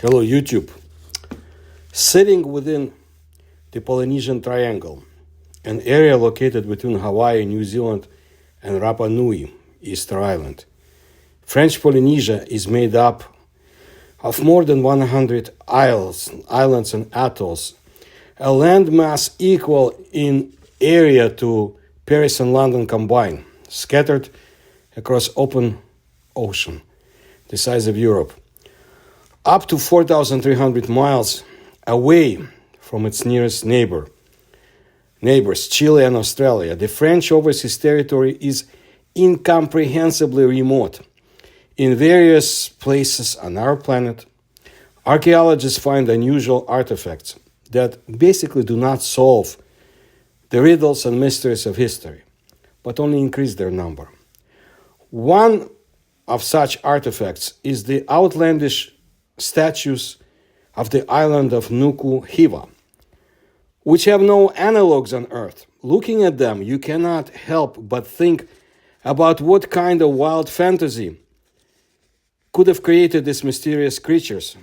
Hello, YouTube. Sitting within the Polynesian Triangle, an area located between Hawaii, New Zealand, and Rapa Nui, Easter Island, French Polynesia is made up of more than 100 islands and atolls, a landmass equal in area to Paris and London combined, scattered across open ocean, the size of Europe, up to 4,300 miles away from its nearest neighbors, Chile and Australia. The French overseas territory is incomprehensibly remote. In various places on our planet, archaeologists find unusual artifacts that basically do not solve the riddles and mysteries of history, but only increase their number. One of such artifacts is the outlandish statues of the island of Nuku Hiva, which have no analogues on Earth. Looking at them, you cannot help but think about what kind of wild fantasy could have created these mysterious creatures.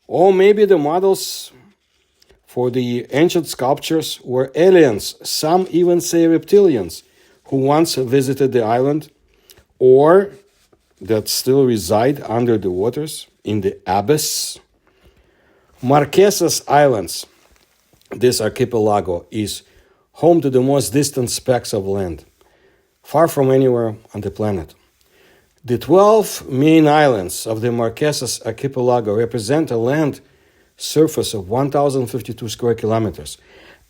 Or maybe the models for the ancient sculptures were aliens, some even say reptilians, who once visited the island, or that still reside under the waters in the abyss. Marquesas Islands, this archipelago, is home to the most distant specks of land, far from anywhere on the planet. The 12 main islands of the Marquesas archipelago represent a land surface of 1,052 square kilometers,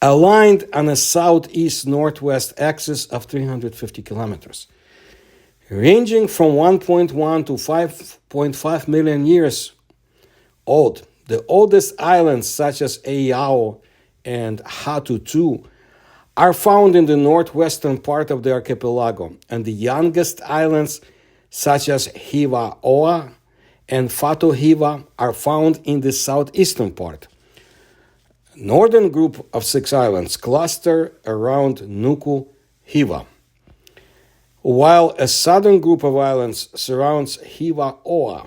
aligned on a southeast-northwest axis of 350 kilometers. Ranging from 1.1 to 5.5 million years old, the oldest islands such as Eao and Hatutu are found in the northwestern part of the archipelago, and the youngest islands such as Hiva Oa and Fatu Hiva are found in the southeastern part. Northern group of 6 islands cluster around Nuku Hiva, while a southern group of islands surrounds Hiva Oa.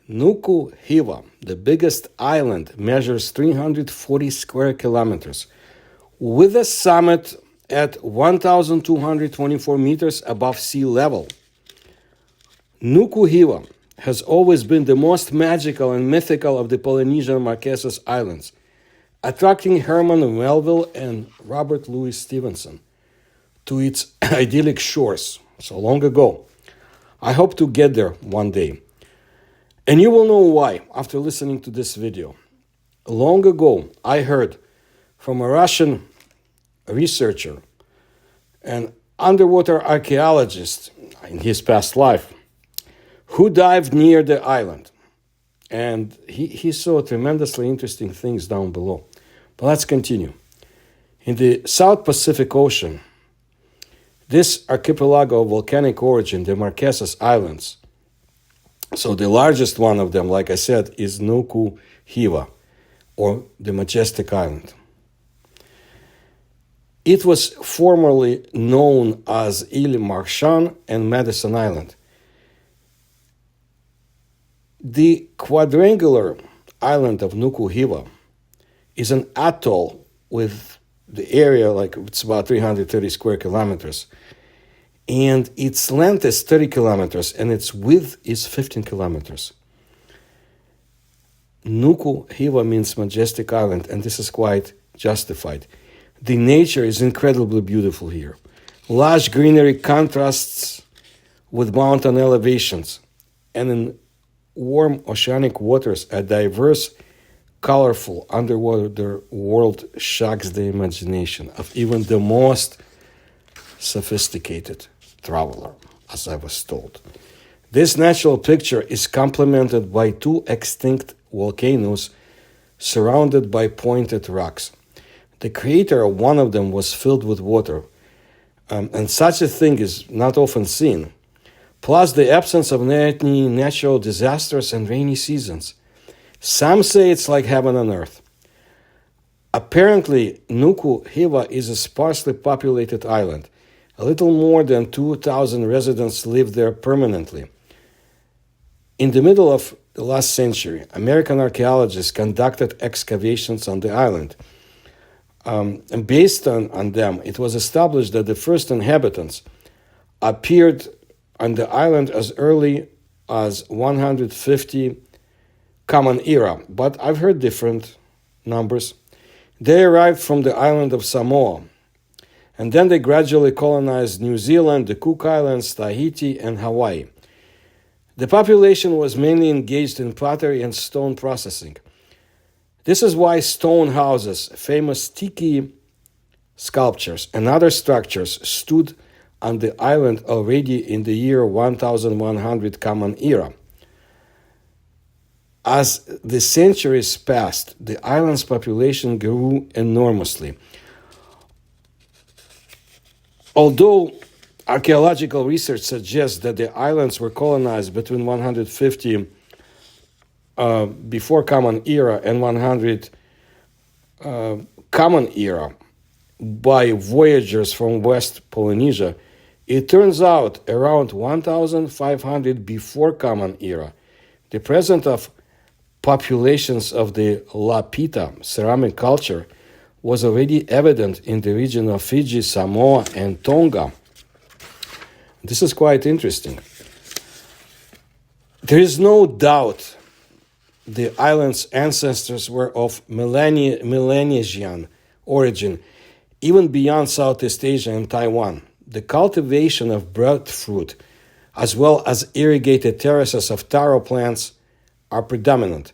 Nuku Hiva, the biggest island, measures 340 square kilometers, with a summit at 1,224 meters above sea level. Nuku Hiva has always been the most magical and mythical of the Polynesian Marquesas Islands, attracting Herman Melville and Robert Louis Stevenson to its idyllic shores so long ago. I hope to get there one day. And you will know why after listening to this video. Long ago, I heard from a Russian researcher and underwater archaeologist in his past life who dived near the island. And he saw tremendously interesting things down below. But let's continue. In the South Pacific Ocean, this archipelago of volcanic origin, the Marquesas Islands, so the largest one of them, like I said, is Nuku Hiva, or the Majestic Island. It was formerly known as Île Marchand and Madison Island. The quadrangular island of Nuku Hiva is an atoll with the area, it's about 330 square kilometers. And its length is 30 kilometers and its width is 15 kilometers. Nuku Hiva means majestic island, and this is quite justified. The nature is incredibly beautiful here. Lush greenery contrasts with mountain elevations, and in warm oceanic waters, a diverse, colorful underwater world shocks the imagination of even the most sophisticated traveler, as I was told. This natural picture is complemented by 2 extinct volcanoes surrounded by pointed rocks. The crater of one of them was filled with water, and such a thing is not often seen. Plus the absence of any natural disasters and rainy seasons. Some say it's like heaven on earth. Apparently, Nuku Hiva is a sparsely populated island. A little more than 2,000 residents live there permanently. In the middle of the last century, American archaeologists conducted excavations on the island. And based on them, it was established that the first inhabitants appeared on the island as early as 150 Common Era, but I've heard different numbers. They arrived from the island of Samoa, and then they gradually colonized New Zealand, the Cook Islands, Tahiti, and Hawaii. The population was mainly engaged in pottery and stone processing. This is why stone houses, famous Tiki sculptures, and other structures stood on the island already in the year 1100 Common Era. As the centuries passed, the island's population grew enormously. Although archaeological research suggests that the islands were colonized between 150 before Common Era and 100 Common Era by voyagers from West Polynesia, it turns out around 1,500 before Common Era, the presence of populations of the Lapita ceramic culture was already evident in the region of Fiji, Samoa, and Tonga. This is quite interesting. There is no doubt the island's ancestors were of Melanesian origin, even beyond Southeast Asia and Taiwan. The cultivation of breadfruit, as well as irrigated terraces of taro plants, are predominant.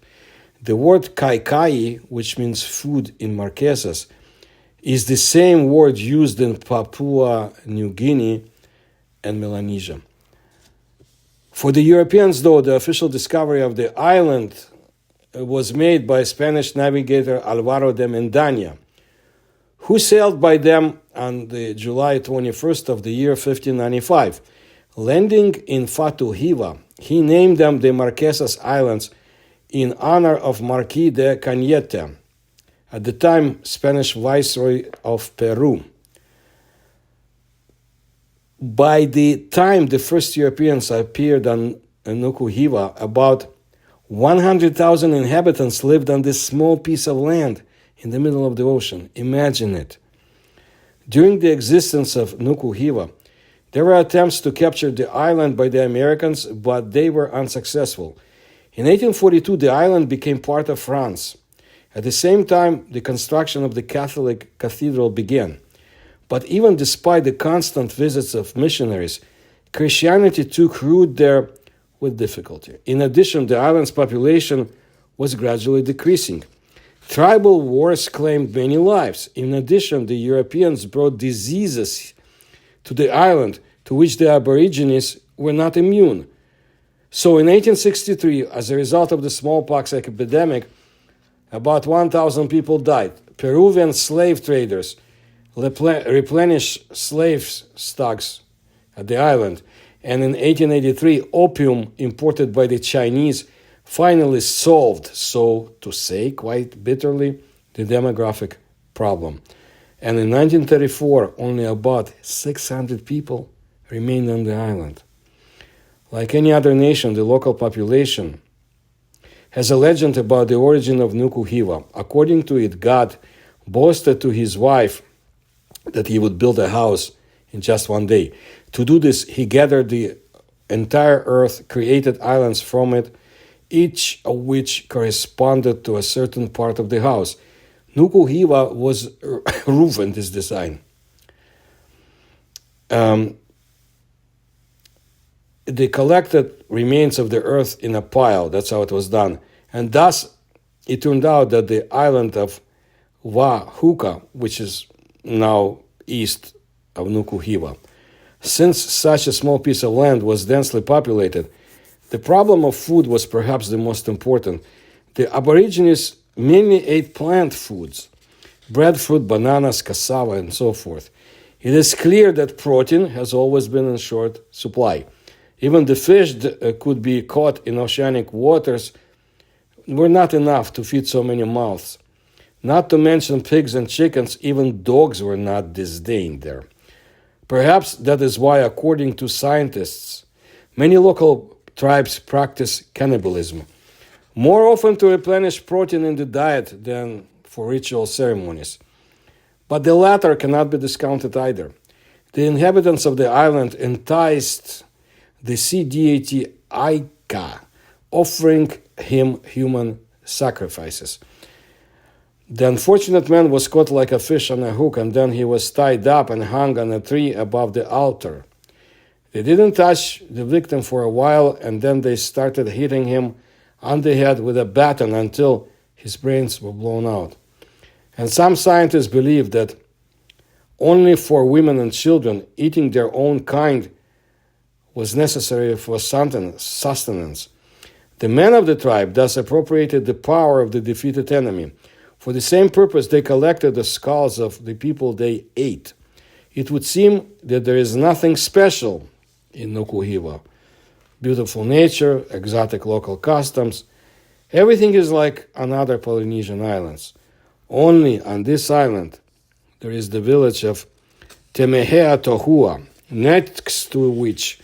The word kaikai, which means food in Marquesas, is the same word used in Papua New Guinea and Melanesia. For the Europeans, though, the official discovery of the island was made by Spanish navigator Alvaro de Mendaña, who sailed by them on the July 21st of the year 1595. Landing in Nuku Hiva, he named them the Marquesas Islands in honor of Marquis de Cañete, at the time Spanish Viceroy of Peru. By the time the first Europeans appeared on Nuku Hiva, about 100,000 inhabitants lived on this small piece of land in the middle of the ocean. Imagine it. During the existence of Nuku Hiva, there were attempts to capture the island by the Americans, but they were unsuccessful. In 1842, the island became part of France. At the same time, the construction of the Catholic cathedral began. But even despite the constant visits of missionaries, Christianity took root there with difficulty. In addition, the island's population was gradually decreasing. Tribal wars claimed many lives. In addition, the Europeans brought diseases to the island to which the Aborigines were not immune. So in 1863, as a result of the smallpox epidemic, about 1,000 people died. Peruvian slave traders replenished slave stocks at the island. And in 1883, opium imported by the Chinese finally solved, so to say, quite bitterly, the demographic problem. And in 1934, only about 600 people remained on the island. Like any other nation, the local population has a legend about the origin of Nuku Hiva. According to it, God boasted to his wife that he would build a house in just one day. To do this, he gathered the entire earth, created islands from it, each of which corresponded to a certain part of the house. Nuku Hiva was roof in this design. They collected remains of the earth in a pile. That's how it was done. And thus, it turned out that the island of Wahuka, which is now east of Nuku Hiva, since such a small piece of land was densely populated, the problem of food was perhaps the most important. The Aborigines mainly ate plant foods, breadfruit, bananas, cassava, and so forth. It is clear that protein has always been in short supply. Even the fish that could be caught in oceanic waters were not enough to feed so many mouths. Not to mention pigs and chickens, even dogs were not disdained there. Perhaps that is why, according to scientists, many local tribes practice cannibalism. more often to replenish protein in the diet than for ritual ceremonies. But the latter cannot be discounted either. The inhabitants of the island enticed the sea deity Aika, offering him human sacrifices. The unfortunate man was caught like a fish on a hook, and then he was tied up and hung on a tree above the altar. They didn't touch the victim for a while, and then they started hitting him on the head with a baton until his brains were blown out. And some scientists believe that only for women and children, eating their own kind was necessary for sustenance. The men of the tribe thus appropriated the power of the defeated enemy. For the same purpose, they collected the skulls of the people they ate. It would seem that there is nothing special in Nuku Hiva. Beautiful nature, exotic local customs. Everything is like on other Polynesian islands. Only on this island, there is the village of Temehea Tohua, next to which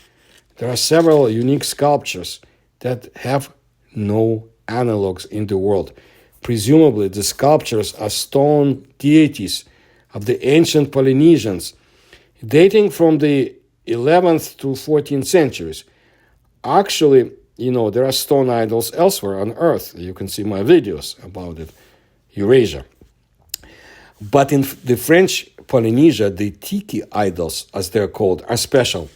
there are several unique sculptures that have no analogues in the world. Presumably, the sculptures are stone deities of the ancient Polynesians, dating from the 11th to 14th centuries. Actually, there are stone idols elsewhere on Earth. You can see my videos about it, Eurasia. But in the French Polynesia, the Tiki idols, as they're called, are special.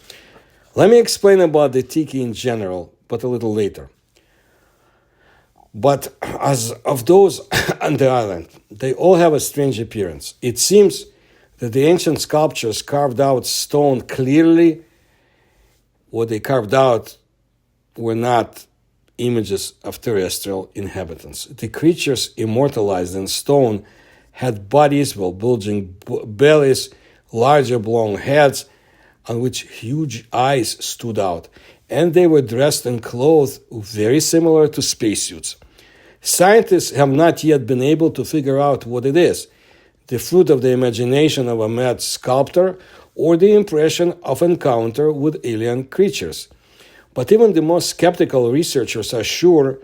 Let me explain about the Tiki in general, but a little later. But as of those on the island, they all have a strange appearance. It seems that the ancient sculptures carved out stone clearly. What they carved out were not images of terrestrial inhabitants. The creatures immortalized in stone had bodies with bulging bellies, large oblong heads on which huge eyes stood out, and they were dressed in clothes very similar to spacesuits. Scientists have not yet been able to figure out what it is, the fruit of the imagination of a mad sculptor or the impression of encounter with alien creatures. But even the most skeptical researchers are sure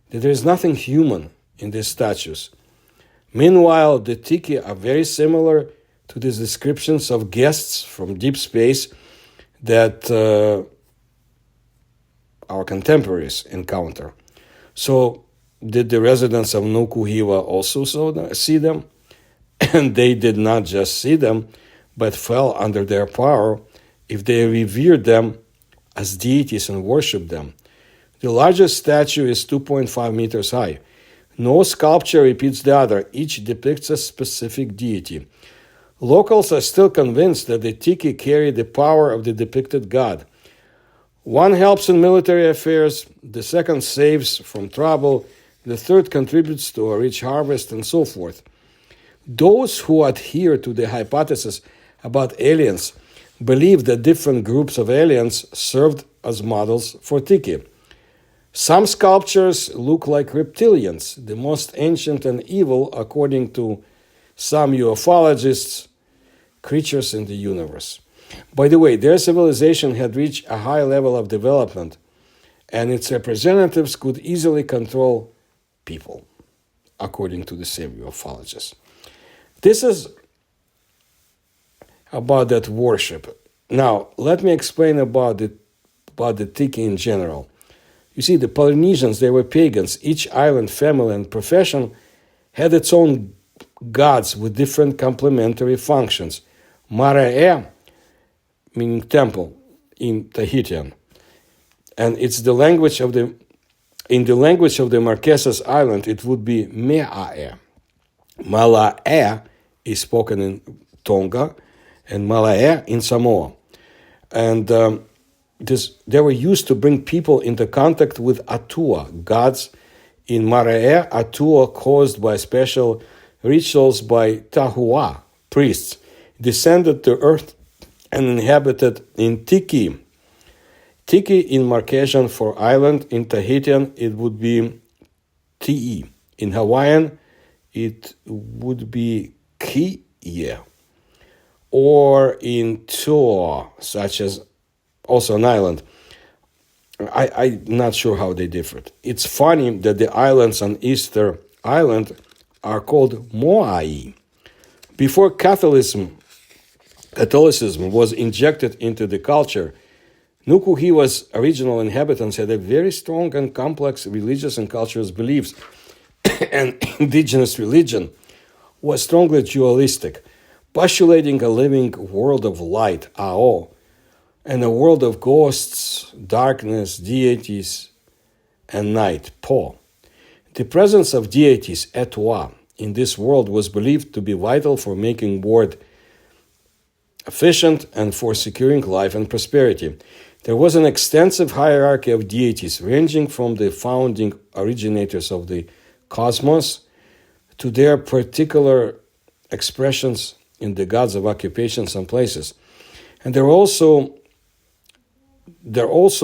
that there is nothing human in these statues. Meanwhile, the Tiki are very similar to these descriptions of guests from deep space that our contemporaries encounter. So, did the residents of Nuku Hiva also see them? And they did not just see them, but fell under their power if they revered them as deities and worshipped them. The largest statue is 2.5 meters high. No sculpture repeats the other. Each depicts a specific deity. Locals are still convinced that the Tiki carry the power of the depicted god. One helps in military affairs, the second saves from trouble, the third contributes to a rich harvest, and so forth. Those who adhere to the hypothesis about aliens believe that different groups of aliens served as models for Tiki. Some sculptures look like reptilians, the most ancient and evil, according to some ufologists, creatures in the universe. By the way, their civilization had reached a high level of development, and its representatives could easily control people, according to the same ufologists. This is about that worship. Now, let me explain about the Tiki in general. You see, the Polynesians, they were pagans. Each island, family, and profession had its own gods with different complementary functions. Marae, meaning temple in Tahitian, and it's the language of in the language of the Marquesas Island, it would be Me'ae. Mala'e is spoken in Tonga, and Mala'e in Samoa. And they were used to bring people into contact with Atua, gods in Marae, Atua caused by special rituals by Tahua, priests, descended to earth and inhabited in Tiki. Tiki in Marquesian for island, in Tahitian it would be Ti'i. In Hawaiian it would be Ki'ie. Or in Toa, such as also an island, I'm not sure how they differed. It's funny that the islands on Easter Island are called Moai. Before Catholicism was injected into the culture, Nuku Hiva's original inhabitants had a very strong and complex religious and cultural beliefs, and indigenous religion was strongly dualistic, postulating a living world of light, Ao, and a world of ghosts, darkness, deities, and night, Po. The presence of deities, Etwa, in this world was believed to be vital for making world efficient and for securing life and prosperity. There was an extensive hierarchy of deities, ranging from the founding originators of the cosmos to their particular expressions in the gods of occupations and places. And there also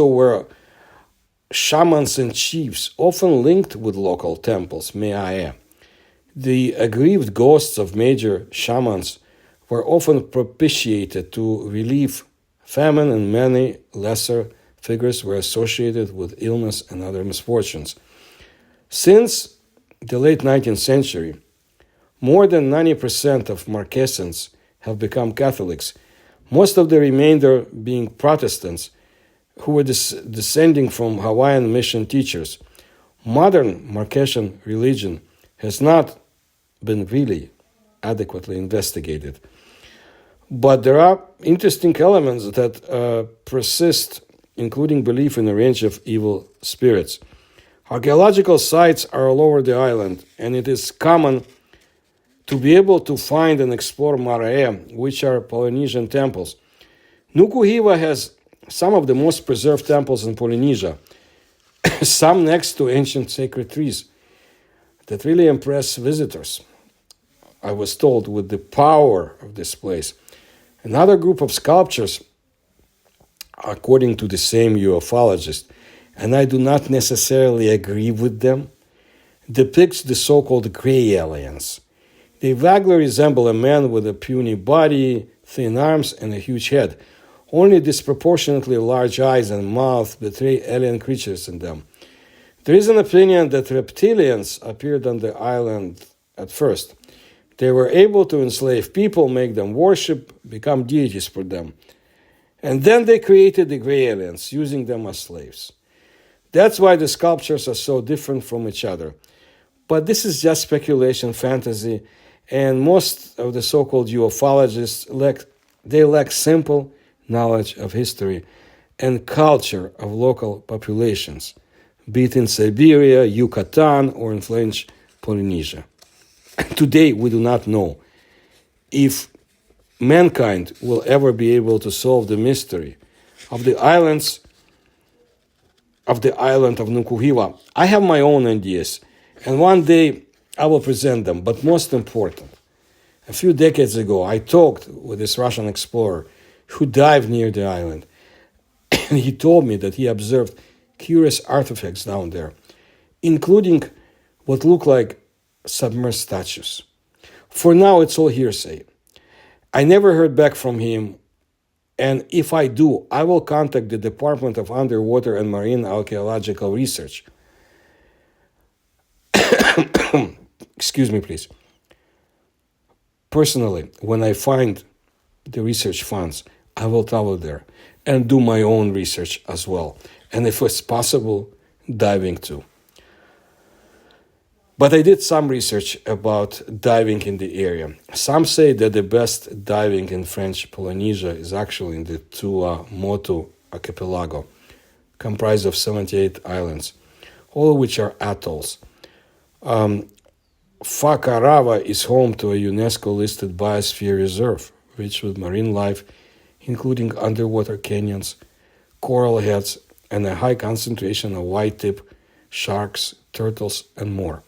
were shamans and chiefs, often linked with local temples, Meae. The aggrieved ghosts of major shamans were often propitiated to relieve famine, and many lesser figures were associated with illness and other misfortunes. Since the late 19th century, more than 90% of Marquesans have become Catholics, most of the remainder being Protestants who were descending from Hawaiian mission teachers. Modern Marquesan religion has not been really adequately investigated. But there are interesting elements that persist, including belief in a range of evil spirits. Archaeological sites are all over the island, and it is common to be able to find and explore marae, which are Polynesian temples. Nuku Hiva has some of the most preserved temples in Polynesia, some next to ancient sacred trees that really impress visitors, I was told, with the power of this place. Another group of sculptures, according to the same ufologist, and I do not necessarily agree with them, depicts the so-called gray aliens. They vaguely resemble a man with a puny body, thin arms, and a huge head. Only disproportionately large eyes and mouth betray alien creatures in them. There is an opinion that reptilians appeared on the island at first. They were able to enslave people, make them worship, become deities for them. And then they created the gray aliens, using them as slaves. That's why the sculptures are so different from each other. But this is just speculation, fantasy, and most of the so-called ufologists lack simple knowledge of history and culture of local populations, be it in Siberia, Yucatan, or in French Polynesia. Today, we do not know if mankind will ever be able to solve the mystery of the island of Nuku Hiva. I have my own ideas, and one day I will present them. But most important, a few decades ago, I talked with this Russian explorer who dived near the island, and he told me that he observed curious artifacts down there, including what look like submerged statues. For now, it's all hearsay. I never heard back from him, and if I do, I will contact the Department of Underwater and Marine Archaeological Research. Excuse me, please. Personally, when I find the research funds, I will travel there and do my own research as well. And if it's possible, diving too. But I did some research about diving in the area. Some say that the best diving in French Polynesia is actually in the Tuamotu archipelago, comprised of 78 islands, all of which are atolls. Whakarava is home to a UNESCO-listed biosphere reserve, rich with marine life, including underwater canyons, coral heads, and a high concentration of white-tip sharks, turtles, and more.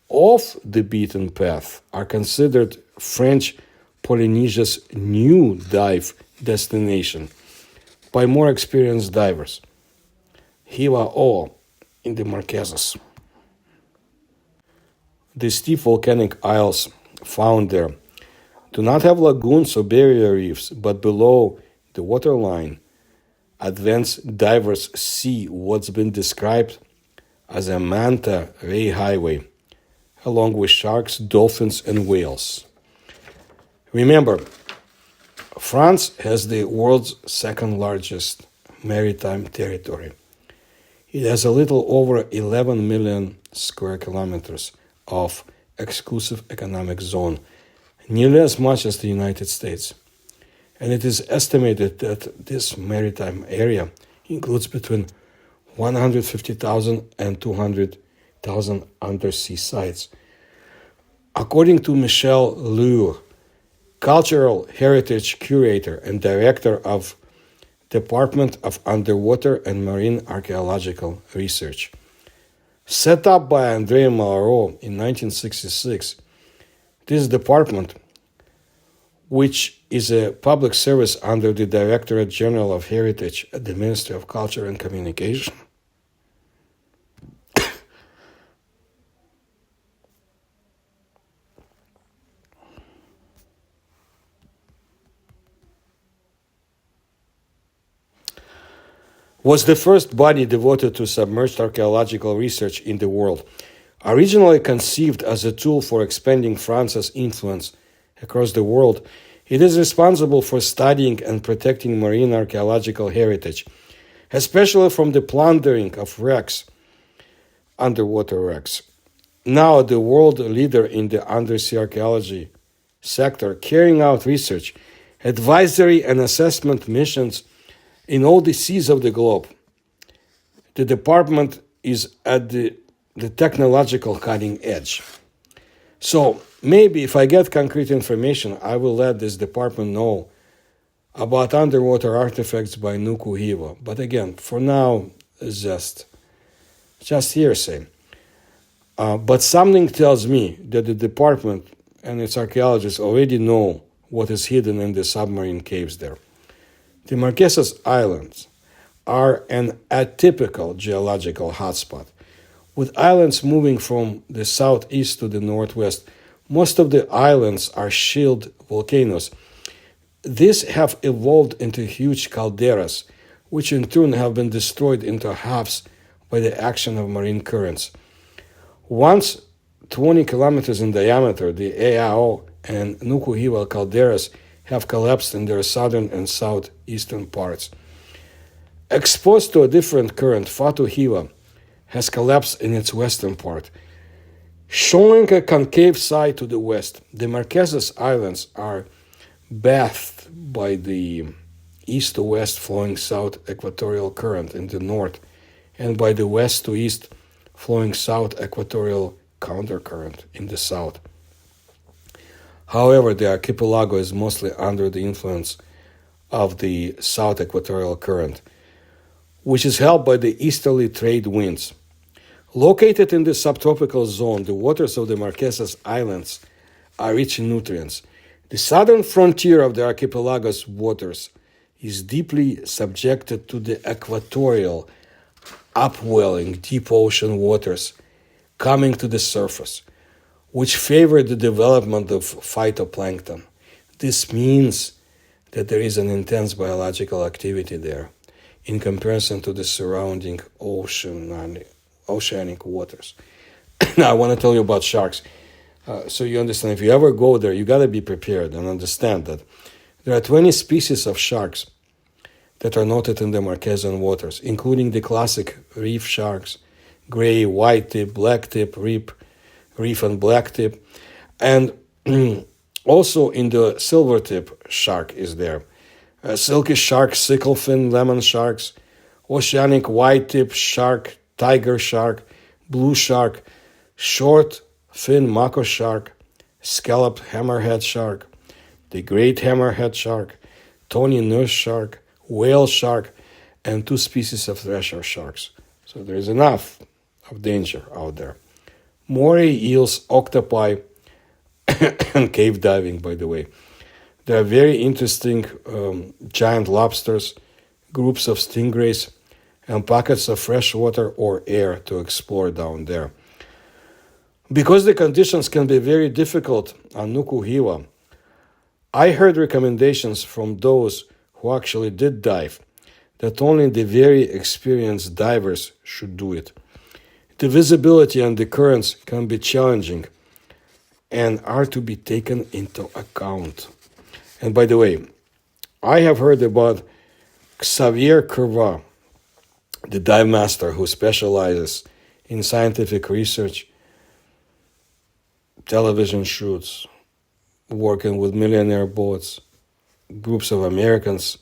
Off the beaten path are considered French Polynesia's new dive destination by more experienced divers. Hiva O in the Marquesas. The steep volcanic isles found there do not have lagoons or barrier reefs, but below the waterline, advanced divers see what's been described as a manta ray highway, along with sharks, dolphins, and whales. Remember, France has the world's second largest maritime territory. It has a little over 11 million square kilometers of exclusive economic zone, nearly as much as the United States. And it is estimated that this maritime area includes between 150,000 and 200,000 undersea sites. According to Michel Lure, Cultural Heritage Curator and Director of Department of Underwater and Marine Archeological Research. Set up by André Malraux in 1966, this department, which is a public service under the Directorate General of Heritage at the Ministry of Culture and Communication, was the first body devoted to submerged archaeological research in the world. Originally conceived as a tool for expanding France's influence across the world, it is responsible for studying and protecting marine archaeological heritage, especially from the plundering of wrecks, underwater wrecks. Now the world leader in the undersea archaeology sector, carrying out research, advisory and assessment missions in all the seas of the globe. The department is at the technological cutting edge. So maybe if I get concrete information, I will let this department know about underwater artifacts by Nuku Hiva. But again, for now, it's just hearsay. But something tells me that the department and its archaeologists already know what is hidden in the submarine caves there. The Marquesas Islands are an atypical geological hotspot. With islands moving from the southeast to the northwest, most of the islands are shield volcanoes. These have evolved into huge calderas, which in turn have been destroyed into halves by the action of marine currents. Once 20 kilometers in diameter, the Eao and Nuku Hiva calderas have collapsed in their southern and southeastern parts. Exposed to a different current, Fatu Hiva has collapsed in its western part, showing a concave side to the west. The Marquesas Islands are bathed by the east to west flowing south equatorial current in the north, and by the west to east flowing south equatorial countercurrent in the south. However, the archipelago is mostly under the influence of the south equatorial current, which is helped by the easterly trade winds. Located in the subtropical zone, the waters of the Marquesas Islands are rich in nutrients. The southern frontier of the archipelago's waters is deeply subjected to the equatorial, upwelling deep ocean waters coming to the surface, which favor the development of phytoplankton. This means that there is an intense biological activity there in comparison to the surrounding oceanic waters. Now, I want to tell you about sharks. So you understand, if you ever go there, you got to be prepared and understand that there are 20 species of sharks that are noted in the Marquesan waters, including the classic reef sharks, gray, white tip, black tip, reef and black tip, and also in the silver tip shark is there. Silky shark, sicklefin, lemon sharks, oceanic white tip shark, tiger shark, blue shark, short fin mako shark, scalloped hammerhead shark, the great hammerhead shark, tawny nurse shark, whale shark, and 2 species of thresher sharks. So there is enough of danger out there. Moray, eels, octopi, and cave diving, by the way. There are very interesting giant lobsters, groups of stingrays, and pockets of fresh water or air to explore down there. Because the conditions can be very difficult on Nuku Hiva, I heard recommendations from those who actually did dive that only the very experienced divers should do it. The visibility and the currents can be challenging and are to be taken into account. And by the way, I have heard about Xavier Curva, the dive master who specializes in scientific research, television shoots, working with millionaire boats, groups of Americans,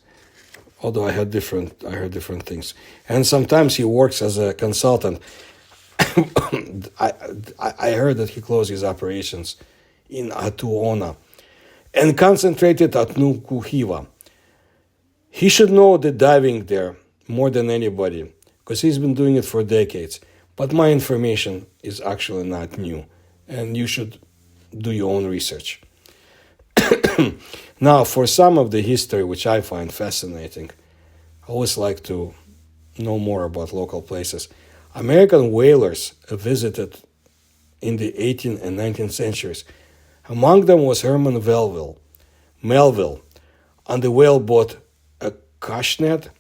although I heard different things. And sometimes he works as a consultant. I heard that he closed his operations in Atuona and concentrated at Nuku Hiva. He should know the diving there more than anybody because he's been doing it for decades. But my information is actually not new, and you should do your own research. Now, for some of the history, which I find fascinating, I always like to know more about local places. American whalers visited in the 18th and 19th centuries. Among them was Herman Melville, on the whaleboat Kashnet,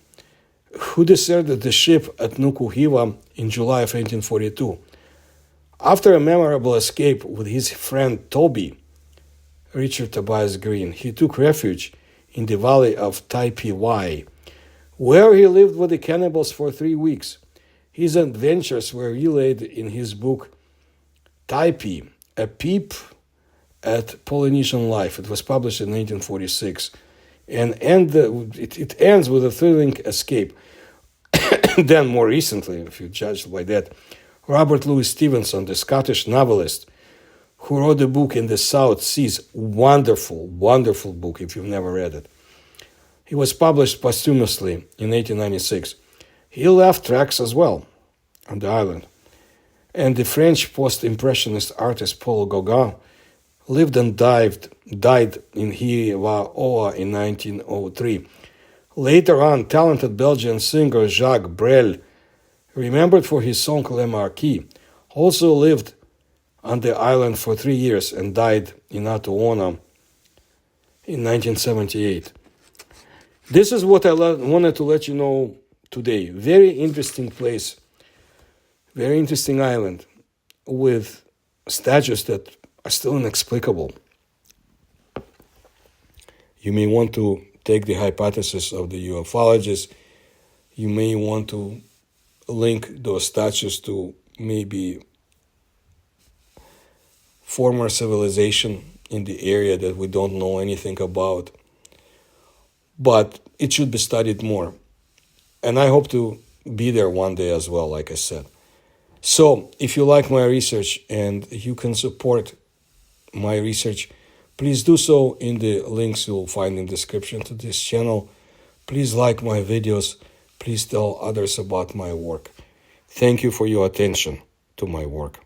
who deserted the ship at Nuku Hiva in July of 1842. After a memorable escape with his friend Toby, Richard Tobias Green, he took refuge in the valley of Taipi, where he lived with the cannibals for 3 weeks. His adventures were relayed in his book Taipi, A Peep at Polynesian Life. It was published in 1846, and it ends with a thrilling escape. Then, more recently, if you judge by that, Robert Louis Stevenson, the Scottish novelist, who wrote a book in the South Seas, wonderful book if you've never read it. He was published posthumously in 1896. He left tracks as well on the island. And the French post-impressionist artist Paul Gauguin lived and died in Hiva in 1903. Later on, talented Belgian singer Jacques Brel, remembered for his song Le Marquis, also lived on the island for 3 years and died in Atuona in 1978. This is what I wanted to let you know today. Very interesting place, very interesting island with statues that are still inexplicable. You may want to take the hypothesis of the ufologists. You may want to link those statues to maybe former civilization in the area that we don't know anything about. But it should be studied more. And I hope to be there one day as well, like I said. So, if you like my research and you can support my research, please do so in the links you'll find in the description to this channel. Please like my videos. Please tell others about my work. Thank you for your attention to my work.